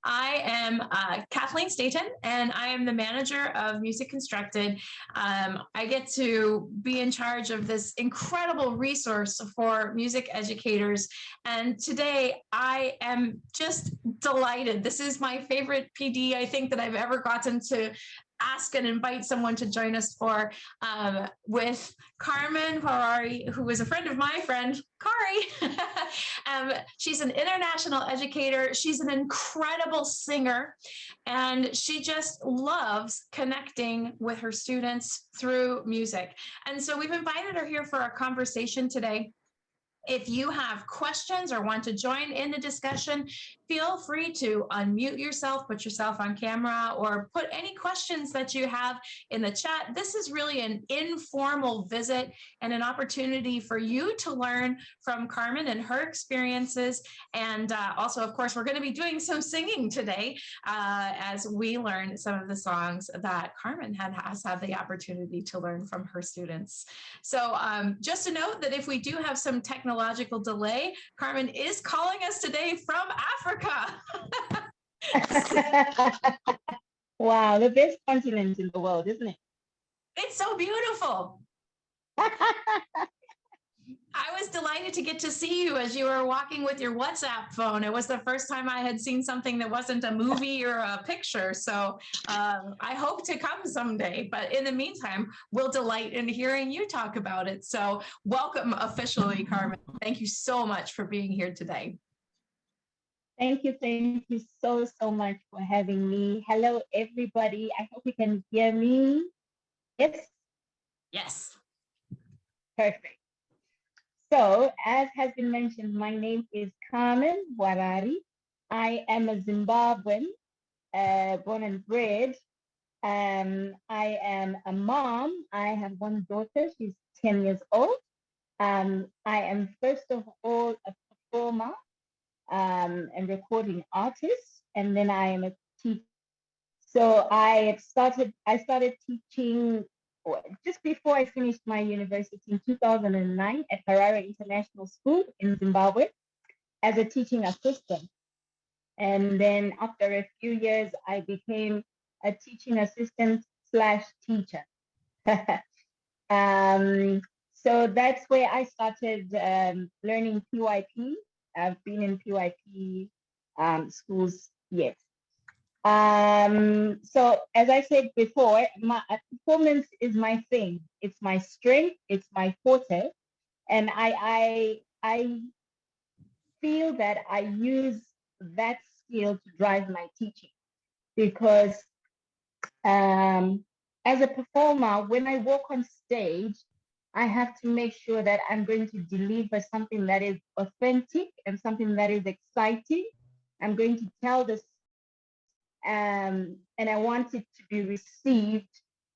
I am Kathleen Staten, and I am the manager of Music Constructed. I get to be in charge of this incredible resource for music educators. And today I am just delighted. This is my favorite PD, I think, that I've ever gotten to ask and invite someone to join us for, with Carmen Hwarari, who is a friend of my friend, Kari. She's an international educator. She's an incredible singer, and she just loves connecting with her students through music. And so we've invited her here for a conversation today. If you have questions or want to join in the discussion, feel free to unmute yourself, put yourself on camera, or put any questions that you have in the chat. This is really an informal visit and an opportunity for you to learn from Carmen and her experiences. And also, of course, we're going to be doing some singing today as we learn some of the songs that Carmen has had the opportunity to learn from her students. So just a note that if we do have some technological delay, Carmen is calling us today from Africa. Wow, the best continent in the world, isn't it? It's so beautiful. I was delighted to get to see you as you were walking with your WhatsApp phone. It was the first time I had seen something that wasn't a movie or a picture. So I hope to come someday. But in the meantime, we'll delight in hearing you talk about it. So welcome officially, Carmen. Thank you so much for being here today. Thank you so much for having me. Hello, everybody. I hope you can hear me. Yes? Yes. Perfect. So, as has been mentioned, my name is Carmen Hwarari. I am a Zimbabwean, born and bred. I am a mom. I have one daughter. She's 10 years old. I am, first of all, a performer and recording artist, and then I am a teacher. So I started teaching just before I finished my university in 2009 at Harare International School in Zimbabwe as a teaching assistant. And then after a few years, I became a teaching assistant / teacher. So that's where I started learning PYP. I've been in PYP schools, yes. So as I said before, my performance is my thing. It's my strength. It's my forte, and I feel that I use that skill to drive my teaching, because as a performer, when I walk on stage, I have to make sure that I'm going to deliver something that is authentic and something that is exciting. I'm going to tell this, and I want it to be received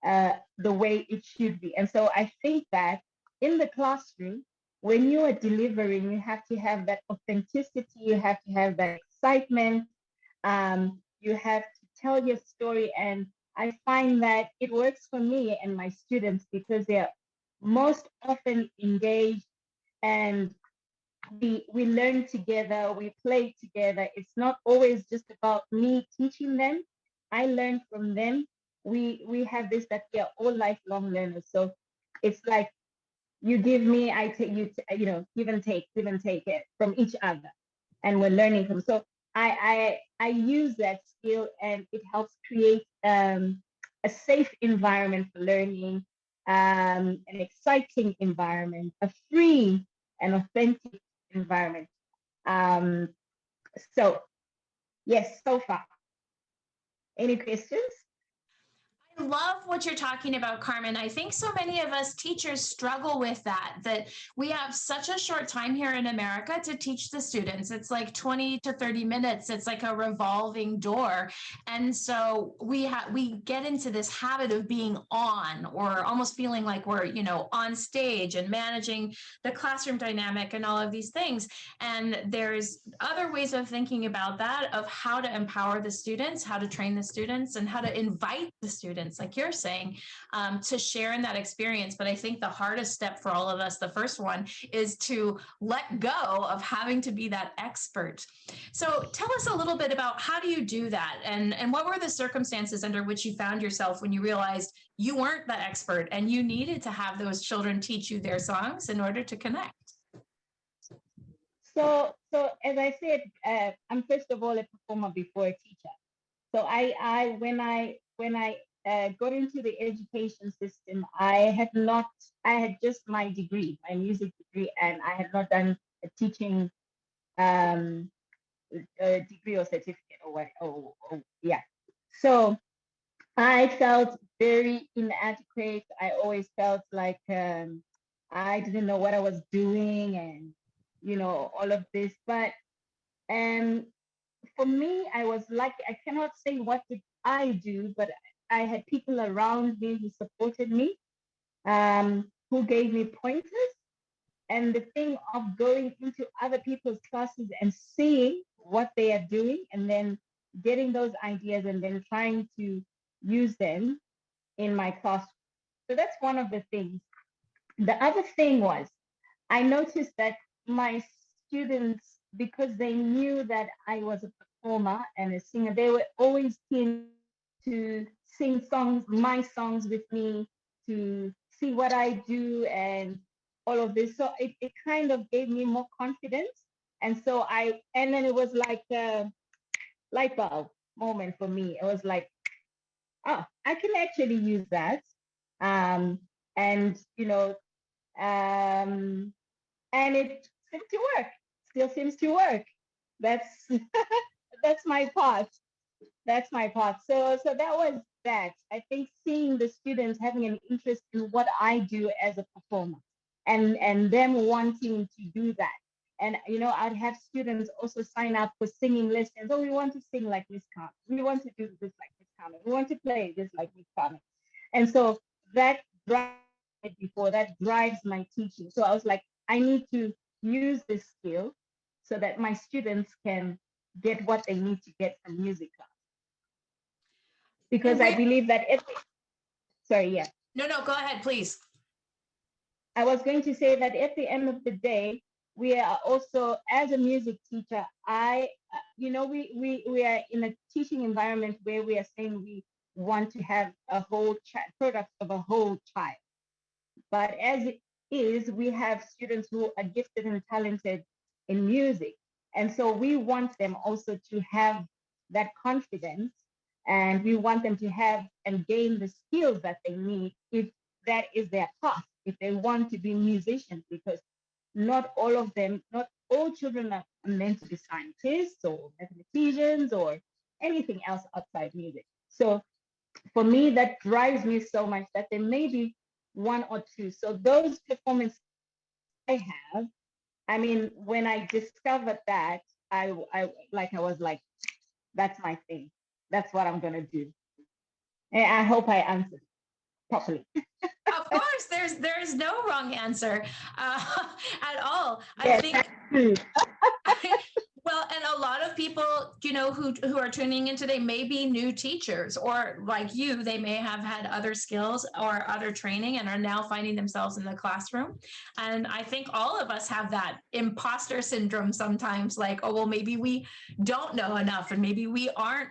the way it should be. And so I think that in the classroom, when you are delivering, you have to have that authenticity, you have to have that excitement, you have to tell your story. And I find that it works for me and my students because they are most often engaged, and we learn together, we play together. It's not always just about me teaching them. I learn from them. We have this, that we are all lifelong learners. So it's like you give me, I take, you, give and take it from each other, and we're learning from. So I use that skill, and it helps create a safe environment for learning, an exciting environment, a free and authentic environment. So yes, so far. Any questions? I love what you're talking about, Carmen. I think so many of us teachers struggle with that we have such a short time here in America to teach the students. It's like 20 to 30 minutes. It's like a revolving door. And so we get into this habit of being on, or almost feeling like we're, on stage and managing the classroom dynamic and all of these things. And there's other ways of thinking about that, of how to empower the students, how to train the students, and how to invite the students students, like you're saying, to share in that experience. But I think the hardest step for all of us, the first one, is to let go of having to be that expert. So tell us a little bit about how do you do that, and what were the circumstances under which you found yourself when you realized you weren't the expert and you needed to have those children teach you their songs in order to connect? So as I said, I'm first of all a performer before a teacher. So when I got into the education system, I had just my degree, my music degree, and I had not done a teaching um, degree or certificate or what, yeah. So I felt very inadequate. I always felt like I didn't know what I was doing, and all of this. But um, for me, I was lucky. I cannot say what did I do, but I had people around me who supported me, who gave me pointers. And the thing of going into other people's classes and seeing what they are doing, and then getting those ideas and then trying to use them in my class. So that's one of the things. The other thing was, I noticed that my students, because they knew that I was a performer and a singer, they were always keen to sing songs, my songs with me, to see what I do and all of this. So it kind of gave me more confidence. And then it was like a light bulb moment for me. It was like, oh, I can actually use that. Um, and, um, and it seemed to work, still seems to work. That's that's my part. That's my part. So that was that. I think seeing the students having an interest in what I do as a performer, and them wanting to do that. And I'd have students also sign up for singing lessons. Oh, we want to sing like Miss Carmen. We want to do this like Miss Carmen. We want to play this like Miss Carmen. And so that drives before that drives my teaching. So I was like, I need to use this skill so that my students can get what they need to get from music class. Because I believe that sorry, yeah. No, go ahead, please. I was going to say that at the end of the day, we are also, as a music teacher, we are in a teaching environment where we are saying we want to have a whole product of a whole child. But as it is, we have students who are gifted and talented in music. And so we want them also to have that confidence, and we want them to have and gain the skills that they need if that is their path, if they want to be musicians, because not all children are meant to be scientists or mathematicians or anything else outside music. So for me, that drives me so much that there may be one or two. So those performances I have, I mean, when I discovered that, I was like, that's my thing. That's what I'm gonna do. And I hope I answered properly. Of course, there's no wrong answer at all. Yes, I think that's true. well, and a lot of people, who are tuning in today may be new teachers, or like you, they may have had other skills or other training and are now finding themselves in the classroom. And I think all of us have that imposter syndrome sometimes, like, oh, well, maybe we don't know enough, and maybe we aren't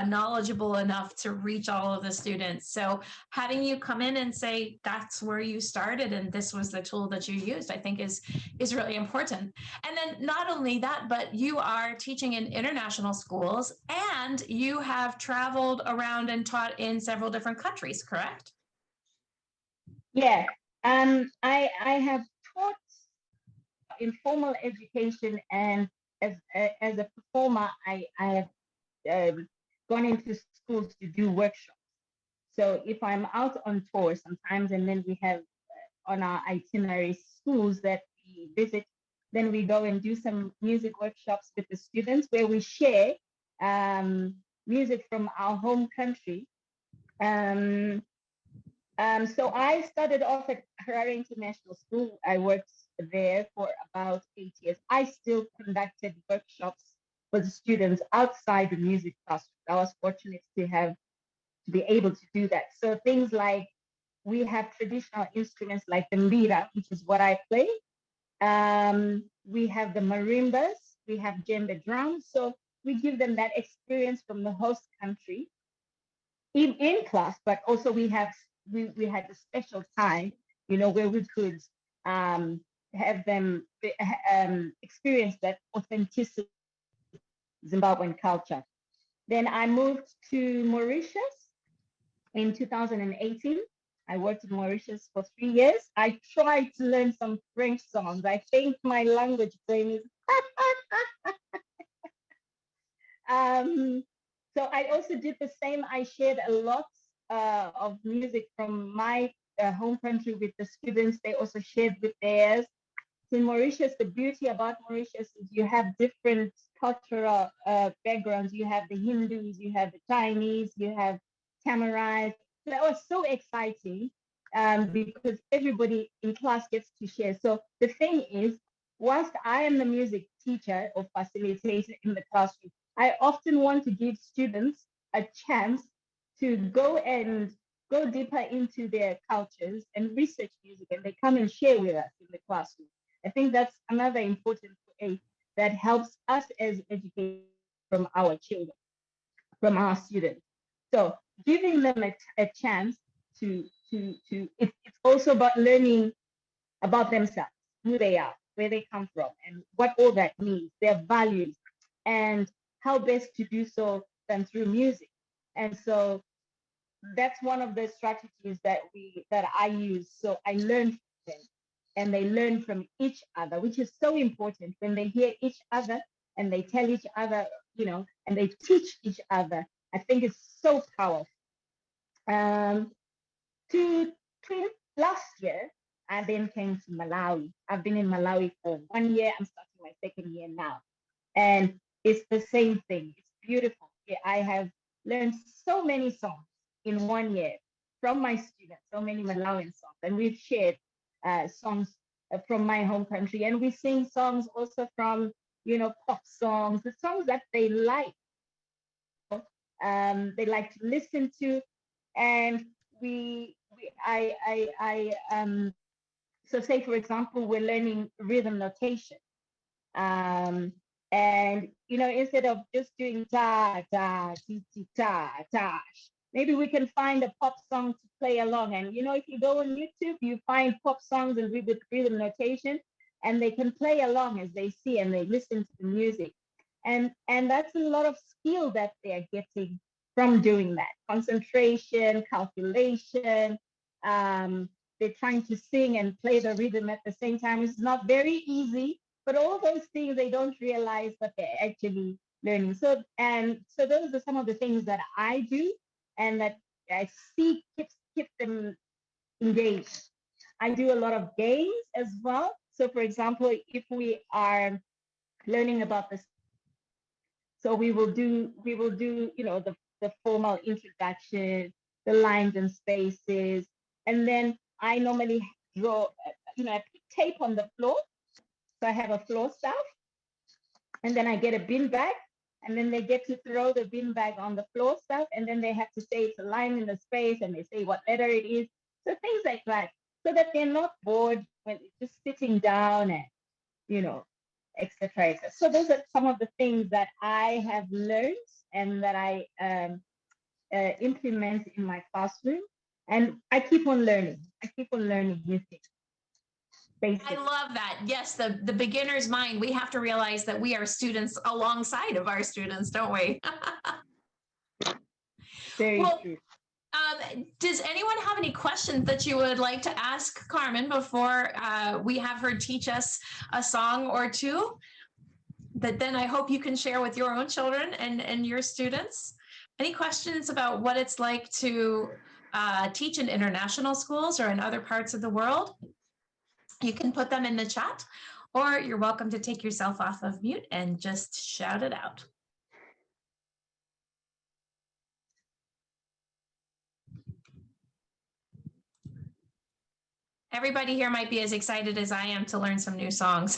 knowledgeable enough to reach all of the students. So having you come in and say that's where you started and this was the tool that you used, I think is really important. And then not only that, but you are teaching in international schools and you have traveled around and taught in several different countries, correct? Yeah. I have taught informal education, and as a performer, I have gone into schools to do workshops. So if I'm out on tour sometimes, and then we have on our itinerary schools that we visit, then we go and do some music workshops with the students where we share music from our home country. Um, so I started off at Harare International School. I worked there for about 8 years. I still conducted workshops for the students outside the music classroom. I was fortunate to have to be able to do that. So things like we have traditional instruments like the lira, which is what I play. We have the marimbas, we have djembe drums. So we give them that experience from the host country in class, but also we had a special time, where we could have them experience that authenticity Zimbabwean culture. Then I moved to Mauritius in 2018. I worked in Mauritius for 3 years. I tried to learn some French songs. I think my language brain is. So I also did the same. I shared a lot of music from my home country with the students. They also shared with theirs. In Mauritius, the beauty about Mauritius is you have different cultural backgrounds. You have the Hindus, you have the Chinese, you have Tamarais. That was so exciting because everybody in class gets to share. So the thing is, whilst I am the music teacher or facilitator in the classroom, I often want to give students a chance to go deeper into their cultures and research music, and they come and share with us in the classroom. I think that's another important way that helps us as educators from our children, from our students. So giving them a chance it's also about learning about themselves, who they are, where they come from, and what all that means, their values, and how best to do so than through music. And so that's one of the strategies that I use. So I learn from them and they learn from each other, which is so important when they hear each other and they tell each other, and they teach each other. I think it's so powerful. To last year, I then came to Malawi. I've been in Malawi for 1 year. I'm starting my second year now. And it's the same thing. It's beautiful. I have learned so many songs in 1 year from my students, so many Malawian songs. And we've shared songs from my home country. And we sing songs also from, pop songs, the songs that they like to listen to. And so say, for example, we're learning rhythm notation. And instead of just doing ta ta ti ti ta ta, maybe we can find a pop song to play along. And if you go on YouTube, you find pop songs and with rhythm notation, and they can play along as they see and they listen to the music. And that's a lot of skill that they are getting from doing that. Concentration, calculation. They're trying to sing and play the rhythm at the same time. It's not very easy, but all those things they don't realize that they're actually learning. So those are some of the things that I do and that I see keep them engaged. I do a lot of games as well. So for example, if we are learning about this, so we will do the formal introduction, the lines and spaces, and then I normally draw, I put tape on the floor. So I have a floor staff, and then I get a bin bag, and then they get to throw the bin bag on the floor stuff, and then they have to say it's a line in the space, and they say what letter it is. So things like that, so that they're not bored when just sitting down and, etc. So those are some of the things that I have learned and that I implement in my classroom, and I keep on learning. I keep on learning new things. Basically. I love that. Yes, the beginner's mind. We have to realize that we are students alongside of our students, don't we? Very true. Does anyone have any questions that you would like to ask Carmen before we have her teach us a song or two that then I hope you can share with your own children and your students? Any questions about what it's like to teach in international schools or in other parts of the world? You can put them in the chat, or you're welcome to take yourself off of mute and just shout it out. Everybody here might be as excited as I am to learn some new songs.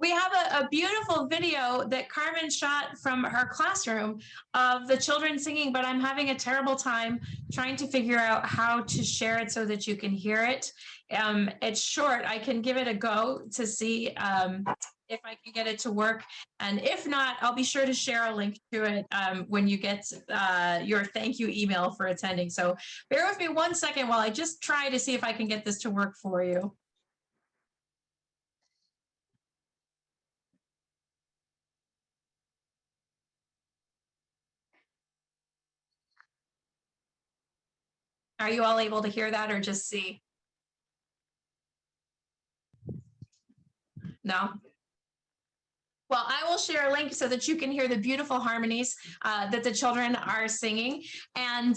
We have a beautiful video that Carmen shot from her classroom of the children singing, but I'm having a terrible time trying to figure out how to share it so that you can hear it. It's short. I can give it a go to see if I can get it to work. And if not, I'll be sure to share a link to it when you get your thank you email for attending. So bear with me 1 second while I just try to see if I can get this to work for you. Are you all able to hear that or just see? No? Well, I will share a link so that you can hear the beautiful harmonies that the children are singing. And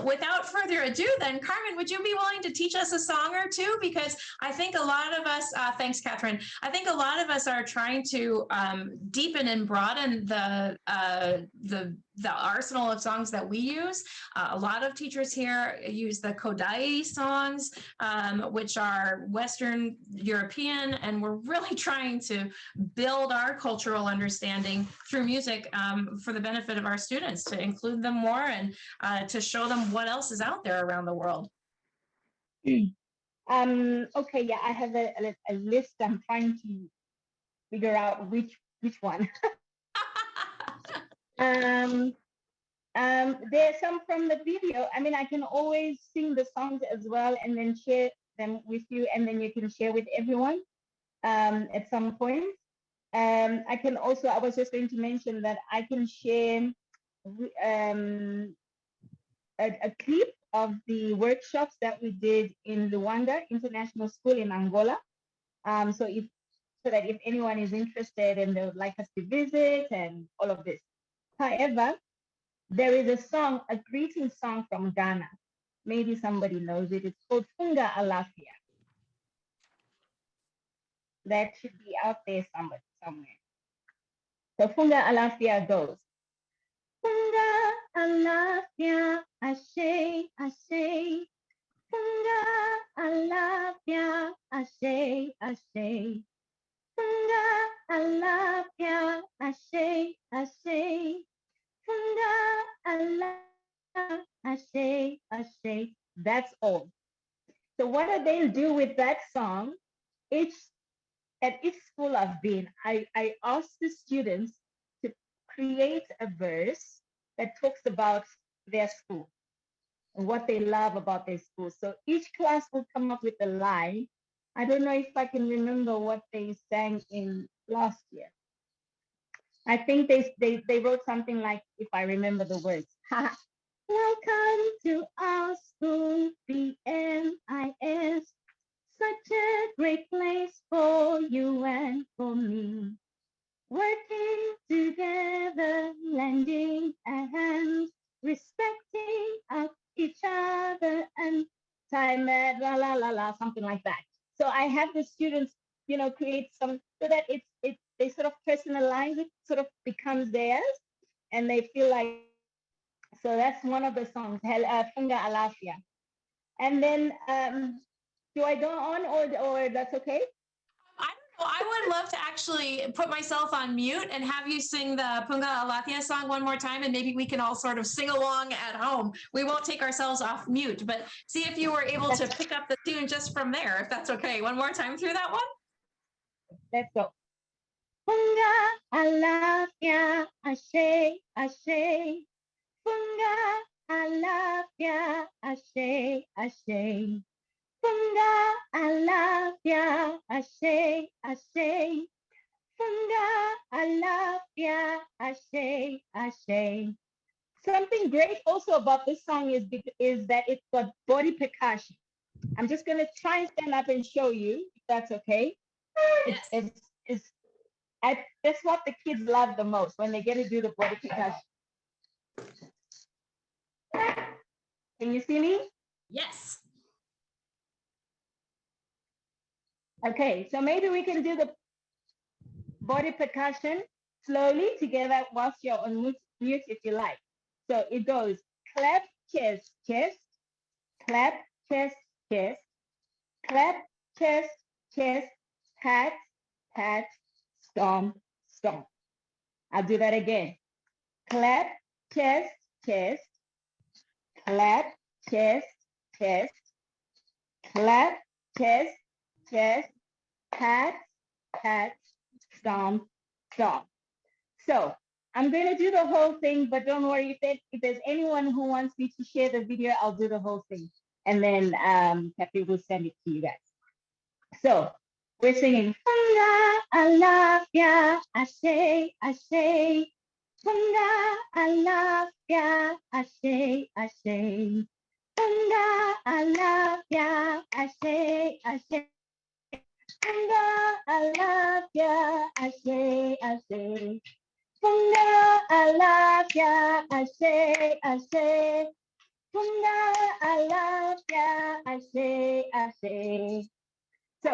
without further ado, then, Carmen, would you be willing to teach us a song or two? Because I think a lot of us, thanks, Catherine. I think a lot of us are trying to deepen and broaden the arsenal of songs that we use. A lot of teachers here use the Kodai songs, which are Western European, and we're really trying to build our cultural understanding through music for the benefit of our students, to include them more and to show them what else is out there around the world. Okay, yeah, I have a list. I'm trying to figure out which one. There's some from the video. I mean, I can always sing the songs as well and then share them with you, and then you can share with everyone at some point. I can also, I was just going to mention that I can share a clip of the workshops that we did in Luanda International School in Angola. So that if anyone is interested and they would like us to visit and all of this. However, there is a song, a greeting song from Ghana. Maybe somebody knows it. It's called Funga Alafia. That should be out there somewhere. So Funga Alafia goes. Funga Alafia, ashe, ashe. Funga Alafia, ashe, ashe. Funga Alafia, ashe, ashe. Funga Alafia, ashe, ashe. That's all. So what do they do with that song? At each school I've been, I ask the students to create a verse that talks about their school and what they love about their school. So each class will come up with a line. I don't know if I can remember what they sang in last year. I think they wrote something like, if I remember the words. Welcome to our school, BNIS. Such a great place for you and for me. Working together, lending a hand, respecting each other, and time at la la la la, something like that. So I have the students, create some, so that they sort of personalize it, sort of becomes theirs, and they feel like. So that's one of the songs, Funga Alafia. And then do I go on or that's okay? I don't know. I would love to actually put myself on mute and have you sing the Punga Alathia song one more time, and maybe we can all sort of sing along at home. We won't take ourselves off mute, but see if you were able to pick up the tune just from there, if that's okay. One more time through that one. Let's go. Punga Alafia, ashe, ashe. Punga Alafia, ashe, ashe. Funga Alafia, ashe, ashe. Funga Alafia, ashe, ashe. Something great also about this song is that it's got body percussion. I'm just going to try and stand up and show you, if that's okay. Yes. That's what the kids love the most, when they get to do the body percussion. Can you see me? Yes. Okay, so maybe we can do the body percussion slowly together whilst you're on mute if you like. So it goes clap, chest, chest, clap, chest, chest, clap, chest, chest, pat, pat, stomp, stomp. I'll do that again. Clap, chest, chest. Clap, chest, chest. Clap, chest, chest. Pat, pat, stomp, stomp. So I'm going to do the whole thing, but don't worry, if there's anyone who wants me to share the video, I'll do the whole thing. And then Pepe will send it to you guys. So we're singing, Funga, I love ya, I say, Funga, I love ya, I say, Funga, I love ya, I say, Funga, I love ya, I say, Funga, I love ya, I say, Funga, I love ya, I say. So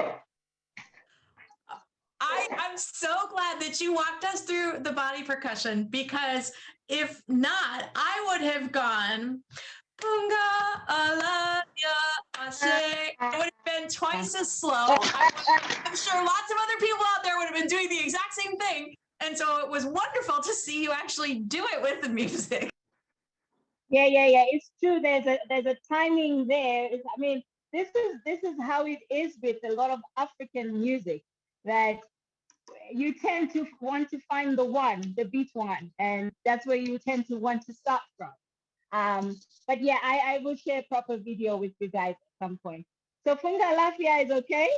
I'm so glad that you walked us through the body percussion, because if not, I would have gone, Bunga, Alanya, Ashe. It would have been twice as slow. I'm sure lots of other people out there would have been doing the exact same thing. And so it was wonderful to see you actually do it with the music. Yeah. It's true. There's a timing there. I mean, this is how it is with a lot of African music, that you tend to want to find the beat one, and that's where you tend to want to start from. But yeah, I will share a proper video with you guys at some point. So Funga Lafia is okay?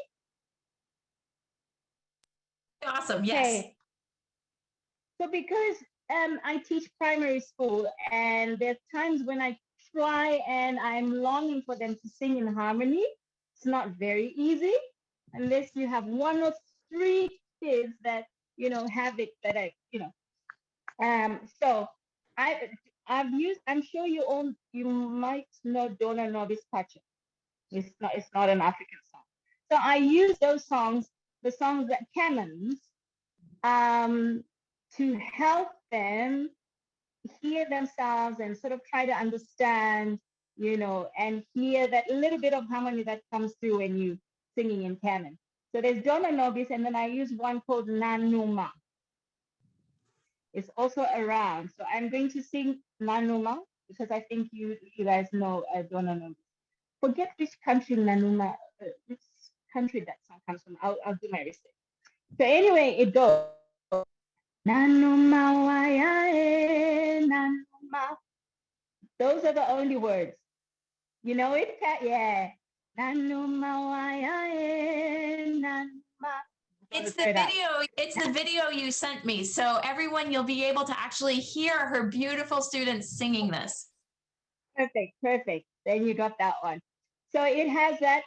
Awesome, yes. Okay. So because I teach primary school, and there's times when I try and I'm longing for them to sing in harmony. It's not very easy unless you have 1 or 3 kids that have it, that so I'm sure you might know Dona Nobis Pacha. It's not an African song. So I use those songs, the songs that canons, to help them hear themselves and sort of try to understand, and hear that little bit of harmony that comes through when you singing in canon. So there's Dona Nobis, and then I use one called Nanuma. It's also around. So I'm going to sing Nanuma because I think you guys know Dona Nobis. Forget which country Nanuma, which country that song comes from. I'll do my research. So anyway, it goes. Nanuma wayae, nanuma. Those are the only words. You know it? Yeah. Nanuma wayae, nanuma. It's the video you sent me. So everyone, you'll be able to actually hear her beautiful students singing this. Perfect. Then you got that one. So it has that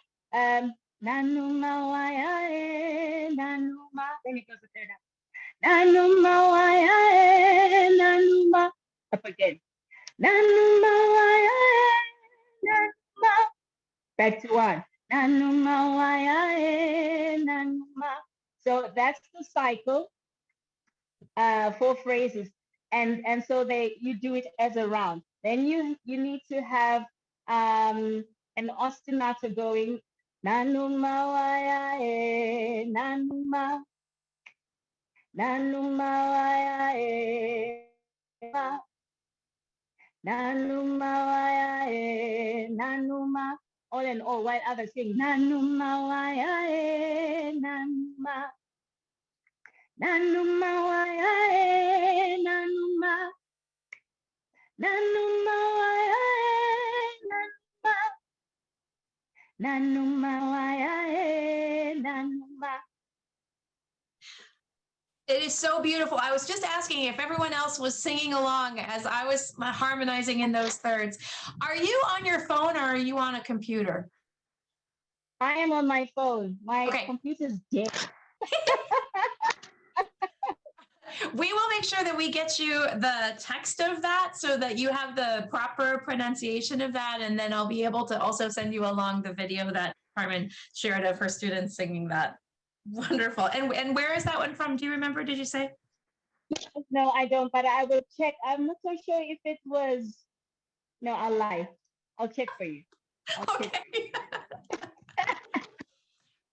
nanuma wayae, nanuma. Then it goes to third. Nanuma wayae, nanuma. Up again. Nanuma wayae, nanuma. Back to one. Nanuma wayae, nanuma. So that's the cycle. 4 phrases, and so you do it as a round. Then you need to have an ostinato going. Nanuma wayae, nanuma. Nanuma wayae, nanuma wayae, nanuma. All and all, while others sing nanuma wayae, nanuma. Nanuma wayae, nanuma. Nanuma wayae, nanuma. Nanuma wayae, nanuma. It is so beautiful. I was just asking if everyone else was singing along as I was harmonizing in those thirds. Are you on your phone or are you on a computer? I am on my phone. My computer's dead. We will make sure that we get you the text of that so that you have the proper pronunciation of that. And then I'll be able to also send you along the video that Carmen shared of her students singing that. Wonderful. And where is that one from? Do you remember? Did you say? No, I don't, but I will check. I'm not so sure if it was. No, I'll lie. I'll check for you. Okay.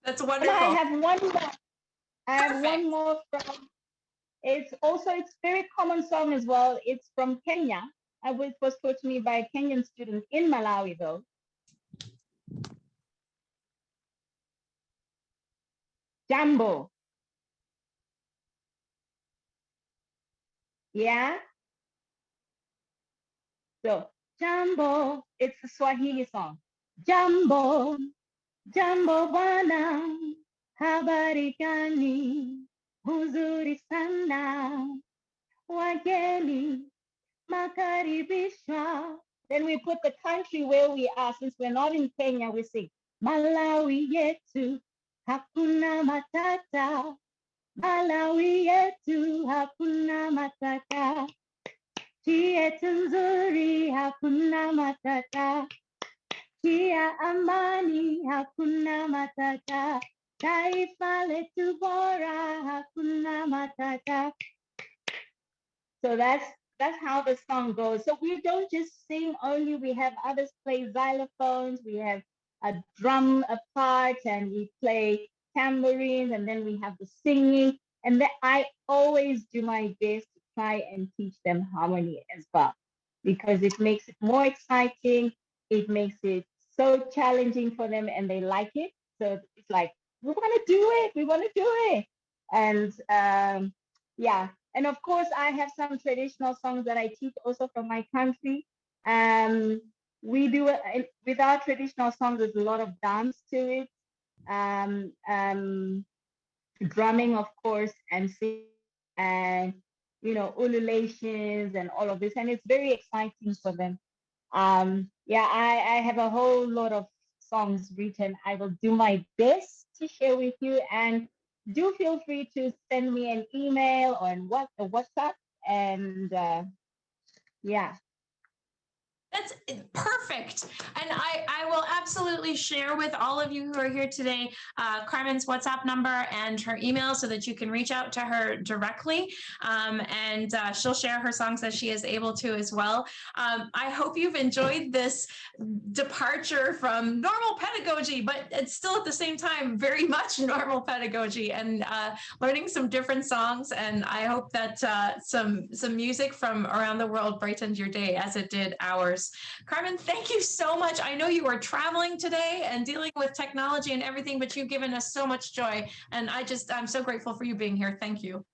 That's wonderful. And I have one more. I have one more from, it's very common song as well. It's from Kenya. It was taught to me by a Kenyan student in Malawi though. Jambo. Yeah. So Jambo, it's a Swahili song. Jambo, Jambo bwana, habari gani? Huzuri sana, wageni makaribishwa. Then we put the country where we are. Since we're not in Kenya, we sing Malawi yetu, hakuna matata. Malawi yetu, hakuna matata. Nchi yetu nzuri, hakuna matata. Nchi ya amani, hakuna matata. Taifa letu bora, hakuna matata. So that's how the song goes. So we don't just sing only, we have others play xylophones, we have a drum a part, and we play tambourines, and then we have the singing. And then I always do my best to try and teach them harmony as well, because it makes it more exciting. It makes it so challenging for them, and they like it. So it's like, we want to do it, we want to do it. And yeah, and of course, I have some traditional songs that I teach also from my country. We do with our traditional songs. There's a lot of dance to it, drumming, of course, and singing, and ululations and all of this, and it's very exciting for them. Yeah, I have a whole lot of songs written. I will do my best to share with you, and do feel free to send me an email or a WhatsApp, and yeah. That's perfect. And I will absolutely share with all of you who are here today, Carmen's WhatsApp number and her email so that you can reach out to her directly. And she'll share her songs as she is able to as well. I hope you've enjoyed this departure from normal pedagogy, but it's still at the same time very much normal pedagogy, and learning some different songs. And I hope that some music from around the world brightened your day as it did ours. Carmen, thank you so much. I know you are traveling today and dealing with technology and everything, but you've given us so much joy. And I'm so grateful for you being here. Thank you.